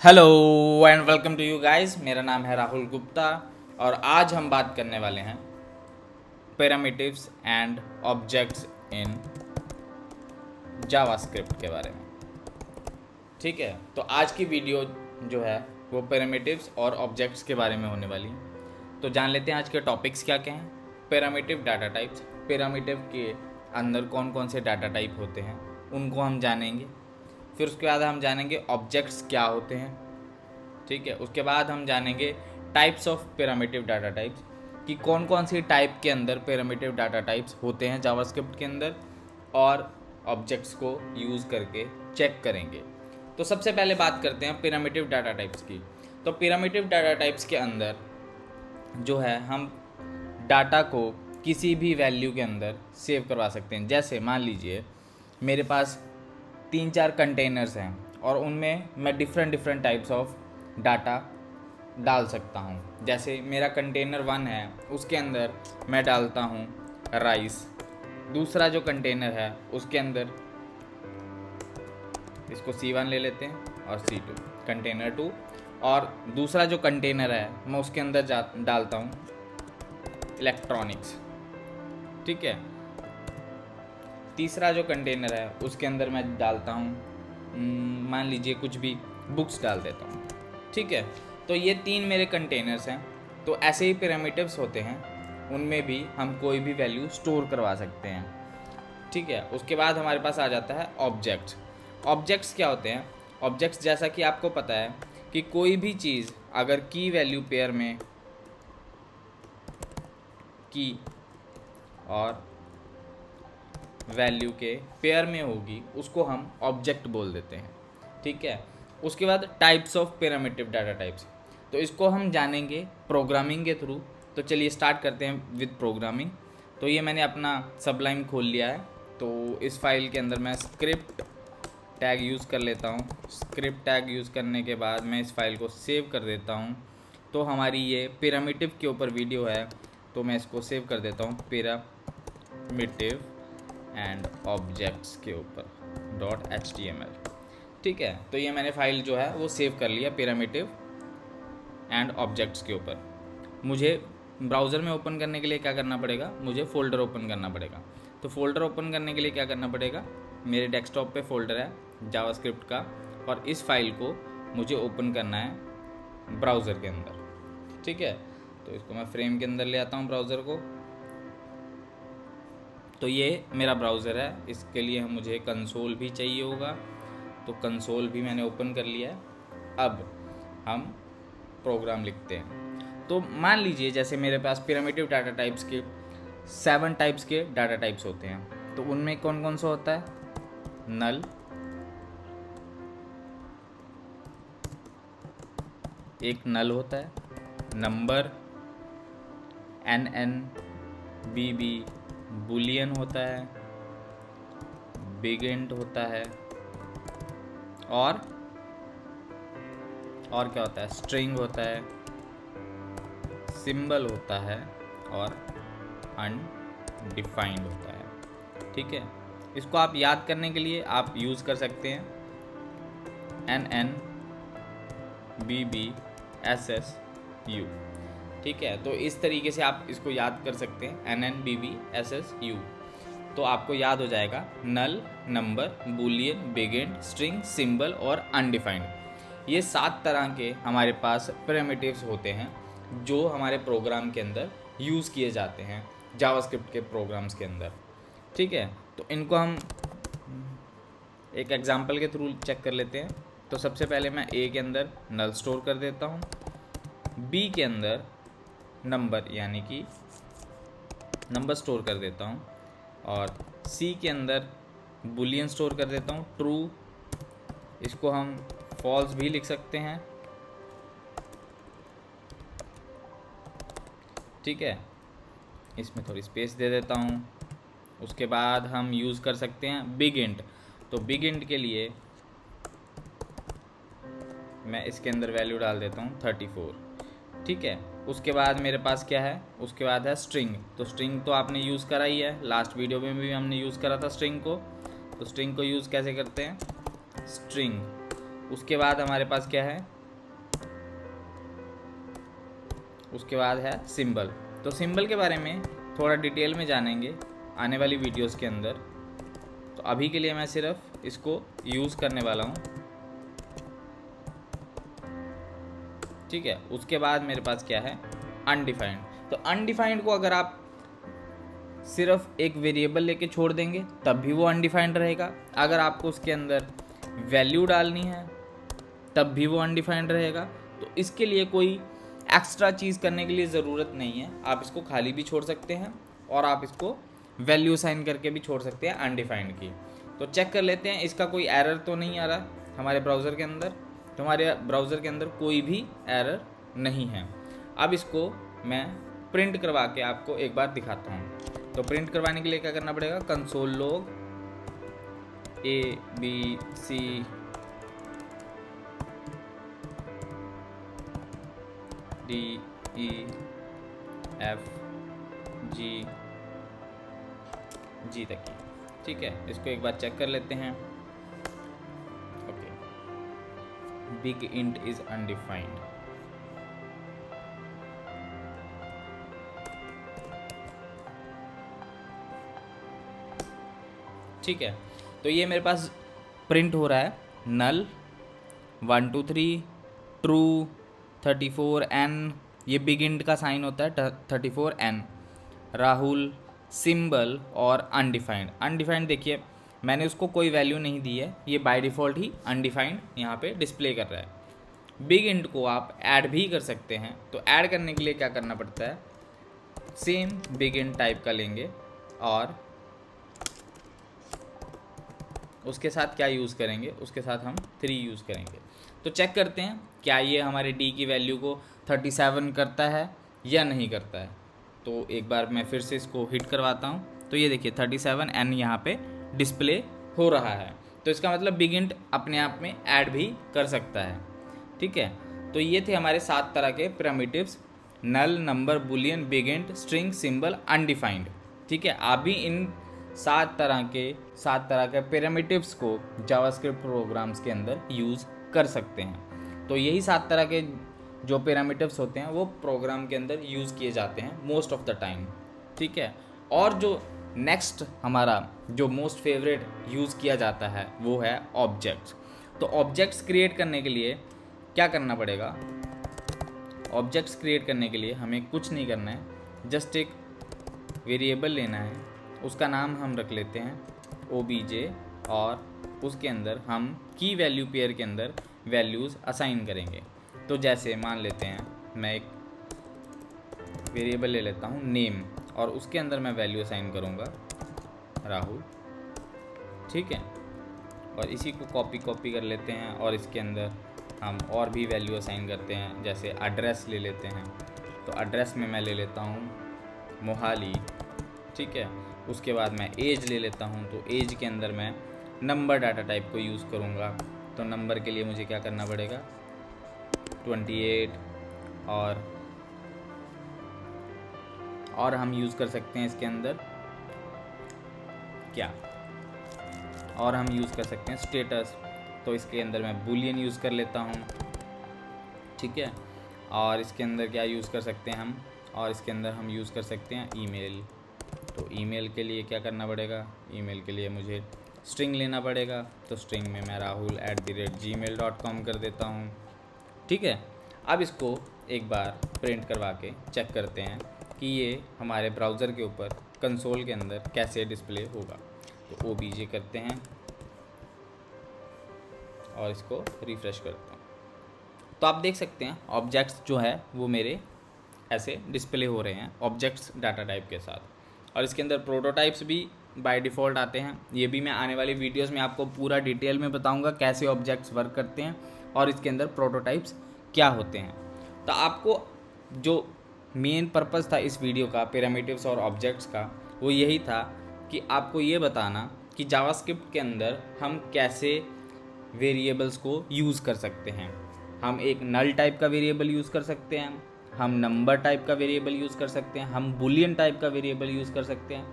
Hello and welcome to you guys. मेरा नाम है राहुल गुप्ता और आज हम बात करने वाले हैं parameters and objects in JavaScript के बारे में। ठीक है, तो आज की वीडियो जो है वो पैरामीटर्स और ऑब्जेक्ट्स के बारे में होने वाली है। तो जान लेते हैं आज के टॉपिक्स क्या क्या हैं। पैरामीटर डाटा टाइप्स, पैरामीटर के अंदर कौन कौन से डाटा टाइप होते हैं उनको हम जानेंगे। फिर उसके बाद हम जानेंगे ऑब्जेक्ट्स क्या होते हैं। ठीक है, उसके बाद हम जानेंगे types of parameter data types कि कौन कौन सी टाइप के अंदर पैरामीटर डाटा टाइप्स होते हैं जावास्क्रिप्ट के अंदर, और ऑब्जेक्ट्स को यूज़ करके चेक करेंगे। तो सबसे पहले बात करते हैं पैरामीटर डाटा टाइप्स की। तो पैरामीटर डाटा टाइप्स के अंदर जो है हम डाटा को किसी भी वैल्यू के अंदर सेव करवा सकते हैं। जैसे मान लीजिए मेरे पास 3-4 कंटेनर्स हैं और उनमें मैं डिफरेंट टाइप्स ऑफ डाटा डाल सकता हूँ। जैसे मेरा कंटेनर 1 है, उसके अंदर मैं डालता हूँ राइस। दूसरा जो कंटेनर है उसके अंदर इसको C1 ले लेते हैं और C2 कंटेनर 2, और दूसरा जो कंटेनर है मैं उसके अंदर डालता हूँ इलेक्ट्रॉनिक्स। ठीक है, तीसरा जो कंटेनर है उसके अंदर मैं डालता हूँ मान लीजिए कुछ भी बुक्स डाल देता हूँ। ठीक है, तो ये 3 मेरे कंटेनर्स हैं। तो ऐसे ही पैरामीटर्स होते हैं, उनमें भी हम कोई भी वैल्यू स्टोर करवा सकते हैं। ठीक है, उसके बाद हमारे पास आ जाता है ऑब्जेक्ट्स। ऑब्जेक्ट्स क्या होते हैं? ऑब्जेक्ट्स जैसा कि आपको पता है कि कोई भी चीज़ अगर की वैल्यू पेयर में की और वैल्यू के पेयर में होगी उसको हम ऑब्जेक्ट बोल देते हैं। ठीक है, उसके बाद types of parameter data types, तो इसको हम जानेंगे प्रोग्रामिंग के थ्रू। तो चलिए स्टार्ट करते हैं विद प्रोग्रामिंग। तो ये मैंने अपना सबलाइम खोल लिया है। तो इस फाइल के अंदर मैं स्क्रिप्ट टैग यूज़ कर लेता हूँ। स्क्रिप्ट टैग यूज़ करने के बाद मैं इस फाइल को सेव कर देता हूँ। तो हमारी ये पैरामीटर के ऊपर वीडियो है, तो मैं इसको सेव कर देता हूँ पैरामीटर एंड ऑब्जेक्ट्स के ऊपर .html। ठीक है, तो ये मैंने फाइल जो है वो सेव कर लिया पैरामीटर एंड ऑब्जेक्ट्स के ऊपर। मुझे ब्राउज़र में ओपन करने के लिए क्या करना पड़ेगा? मुझे फ़ोल्डर ओपन करना पड़ेगा। तो फ़ोल्डर ओपन करने के लिए क्या करना पड़ेगा? मेरे डेस्कटॉप पे फ़ोल्डर है जावास्क्रिप्ट का, और इस फाइल को मुझे ओपन करना है ब्राउज़र के अंदर। ठीक है, तो इसको मैं फ्रेम के अंदर ले आता हूँ ब्राउज़र को। तो ये मेरा ब्राउज़र है, इसके लिए मुझे कंसोल भी चाहिए होगा, तो कंसोल भी मैंने ओपन कर लिया है। अब हम प्रोग्राम लिखते हैं। तो मान लीजिए जैसे मेरे पास पैरामीटर डाटा टाइप्स के 7 टाइप्स के डाटा टाइप्स होते हैं। तो उनमें कौन कौन सा होता है? नल, एक नल होता है, नंबर, NN, BB, बुलियन होता है, बिगिंट होता है, और क्या होता है? स्ट्रिंग होता है, सिंबल होता है, और अनडिफाइंड होता है। ठीक है, इसको आप याद करने के लिए आप यूज़ कर सकते हैं NN BB SS U। ठीक है, तो इस तरीके से आप इसको याद कर सकते हैं NN BB SS U। तो आपको याद हो जाएगा null, number, boolean, BigInt, string, symbol और अनडिफाइंड। ये 7 तरह के हमारे पास पैरामीटर्स होते हैं जो हमारे प्रोग्राम के अंदर यूज़ किए जाते हैं जावास्क्रिप्ट के प्रोग्राम्स के अंदर। ठीक है, तो इनको हम एक एग्जांपल के थ्रू चेक कर लेते हैं। तो सबसे पहले मैं A के अंदर नल स्टोर कर देता हूँ, B के अंदर नंबर यानी कि नंबर स्टोर कर देता हूँ, और C के अंदर बुलियन स्टोर कर देता हूँ ट्रू। इसको हम फॉल्स भी लिख सकते हैं। ठीक है, इसमें थोड़ी स्पेस दे देता हूँ। उसके बाद हम यूज़ कर सकते हैं बिग इंट। तो बिग इंट के लिए मैं इसके अंदर वैल्यू डाल देता हूँ 34। ठीक है, उसके बाद मेरे पास क्या है? उसके बाद है स्ट्रिंग। तो स्ट्रिंग तो आपने यूज़ करा ही है, लास्ट वीडियो में भी हमने यूज़ करा था स्ट्रिंग को। तो स्ट्रिंग को यूज़ कैसे करते हैं? स्ट्रिंग उसके बाद हमारे पास क्या है, उसके बाद है सिंबल। तो सिंबल के बारे में थोड़ा डिटेल में जानेंगे आने वाली वीडियोस के अंदर। तो अभी के लिए मैं सिर्फ इसको यूज़ करने वाला हूँ, ठीक है। उसके बाद मेरे पास क्या है, अनडिफाइंड। तो अनडिफाइंड को अगर आप सिर्फ एक वेरिएबल लेके छोड़ देंगे तब भी वो अनडिफाइंड रहेगा। अगर आपको उसके अंदर वैल्यू डालनी है तब भी वो अनडिफाइंड रहेगा। तो इसके लिए कोई एक्स्ट्रा चीज़ करने के लिए ज़रूरत नहीं है, आप इसको खाली भी छोड़ सकते हैं और आप इसको वैल्यू साइन करके भी छोड़ सकते हैं अनडिफाइंड की। तो चेक कर लेते हैं इसका कोई एरर तो नहीं आ रहा हमारे ब्राउज़र के अंदर। तो हमारे ब्राउज़र के अंदर कोई भी एरर नहीं है। अब इसको मैं प्रिंट करवा के आपको एक बार दिखाता हूँ। तो प्रिंट करवाने के लिए क्या करना पड़ेगा, console log ABC DEF G तक की, ठीक है। इसको एक बार चेक कर लेते हैं। Okay, big int is undefined. ठीक है, तो ये मेरे पास प्रिंट हो रहा है नल 1 2 3 ट्रू 34N, ये बिग इंट का साइन होता है 34N, राहुल, सिंबल और अनडिफाइंड। अनडिफाइंड देखिए मैंने उसको कोई वैल्यू नहीं दी है, ये बाय डिफ़ॉल्ट ही अनडिफाइंड यहाँ पे डिस्प्ले कर रहा है। बिग इंट को आप ऐड भी कर सकते हैं। तो ऐड करने के लिए क्या करना पड़ता है, सेम बिग इंट टाइप का लेंगे और उसके साथ क्या यूज़ करेंगे, उसके साथ हम 3 यूज़ करेंगे। तो चेक करते हैं क्या ये हमारे डी की वैल्यू को 37 करता है या नहीं करता है। तो एक बार मैं फिर से इसको हिट करवाता हूँ। तो ये देखिए 37N यहाँ पे डिस्प्ले हो रहा है। तो इसका मतलब बिग इंट अपने आप में ऐड भी कर सकता है, ठीक है। तो ये थे हमारे 7 तरह के primitives, null, number, boolean, big int, string, symbol, undefined, ठीक है। आप भी इन 7 तरह के प्रिमिटिव्स को जावास्क्रिप्ट प्रोग्राम्स के अंदर यूज़ कर सकते हैं। तो यही 7 तरह के जो प्रिमिटिव्स होते हैं वो प्रोग्राम के अंदर यूज़ किए जाते हैं मोस्ट ऑफ द टाइम, ठीक है। और जो नेक्स्ट हमारा जो मोस्ट फेवरेट यूज़ किया जाता है वो है ऑब्जेक्ट्स। तो ऑब्जेक्ट्स क्रिएट करने के लिए क्या करना पड़ेगा, ऑब्जेक्ट्स क्रिएट करने के लिए हमें कुछ नहीं करना है, जस्ट एक वेरिएबल लेना है, उसका नाम हम रख लेते हैं OBJ और उसके अंदर हम की वैल्यू पेयर के अंदर वैल्यूज़ असाइन करेंगे। तो जैसे मान लेते हैं मैं एक वेरिएबल ले लेता हूँ नेम और उसके अंदर मैं वैल्यू असाइन करूँगा राहुल, ठीक है। और इसी को कॉपी कर लेते हैं और इसके अंदर हम और भी वैल्यू असाइन करते हैं, जैसे एड्रेस ले लेते हैं। तो एड्रेस में मैं ले लेता हूँ मोहाली, ठीक है। उसके बाद मैं एज ले लेता हूँ, तो एज के अंदर मैं नंबर डाटा टाइप को यूज़ करूँगा। तो नंबर के लिए मुझे क्या करना पड़ेगा 28 और हम यूज़ कर सकते हैं इसके अंदर क्या, और हम यूज़ कर सकते हैं स्टेटस। तो इसके अंदर मैं बुलियन यूज़ कर लेता हूँ, ठीक है। और इसके अंदर क्या यूज़ कर सकते हैं हम, और इसके अंदर हम यूज़ कर सकते हैं ईमेल। तो ईमेल के लिए क्या करना पड़ेगा, ईमेल के लिए मुझे स्ट्रिंग लेना पड़ेगा। तो स्ट्रिंग में मैं rahul@gmail.com कर देता हूँ, ठीक है। अब इसको एक बार प्रिंट करवा के चेक करते हैं कि ये हमारे ब्राउज़र के ऊपर कंसोल के अंदर कैसे डिस्प्ले होगा। तो OBJ करते हैं और इसको रिफ़्रेश करता हूँ। तो आप देख सकते हैं ऑब्जेक्ट्स जो है वो मेरे ऐसे डिस्प्ले हो रहे हैं ऑब्जेक्ट्स डाटा टाइप के साथ। और इसके अंदर प्रोटोटाइप्स भी बाय डिफ़ॉल्ट आते हैं। ये भी मैं आने वाली वीडियोस में आपको पूरा डिटेल में बताऊंगा कैसे ऑब्जेक्ट्स वर्क करते हैं और इसके अंदर प्रोटोटाइप्स क्या होते हैं। तो आपको जो मेन पर्पस था इस वीडियो का प्रिमिटिव्स और ऑब्जेक्ट्स का, वो यही था कि आपको ये बताना कि जावास्क्रिप्ट के अंदर हम कैसे वेरिएबल्स को यूज़ कर सकते हैं। हम एक नल टाइप का वेरिएबल यूज़ कर सकते हैं, हम नंबर टाइप का वेरिएबल यूज़ कर सकते हैं, हम बुलियन टाइप का वेरिएबल यूज़ कर सकते हैं,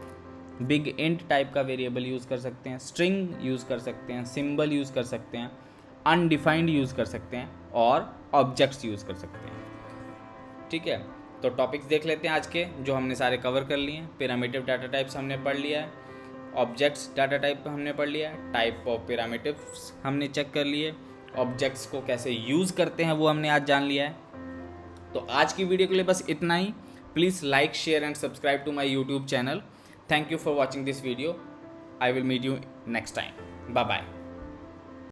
बिग इंट टाइप का वेरिएबल यूज़ कर सकते हैं, स्ट्रिंग यूज़ कर सकते हैं, सिंबल यूज़ कर सकते हैं, अनडिफाइंड यूज़ कर सकते हैं और ऑब्जेक्ट्स यूज़ कर सकते हैं। ठीक है, तो टॉपिक्स देख लेते हैं आज के, जो हमने सारे कवर कर लिए हैं। पिरामिडिव डाटा टाइप्स हमने पढ़ लिया है, ऑब्जेक्ट्स डाटा टाइप हमने पढ़ लिया है, टाइप ऑफ पिरामिडिव्स हमने चेक कर लिए, ऑब्जेक्ट्स को कैसे यूज़ करते हैं वो हमने आज जान लिया है। तो आज की वीडियो के लिए बस इतना ही। Please like, share and subscribe to my YouTube channel. Thank you for watching this video. I will meet you next time. Bye bye.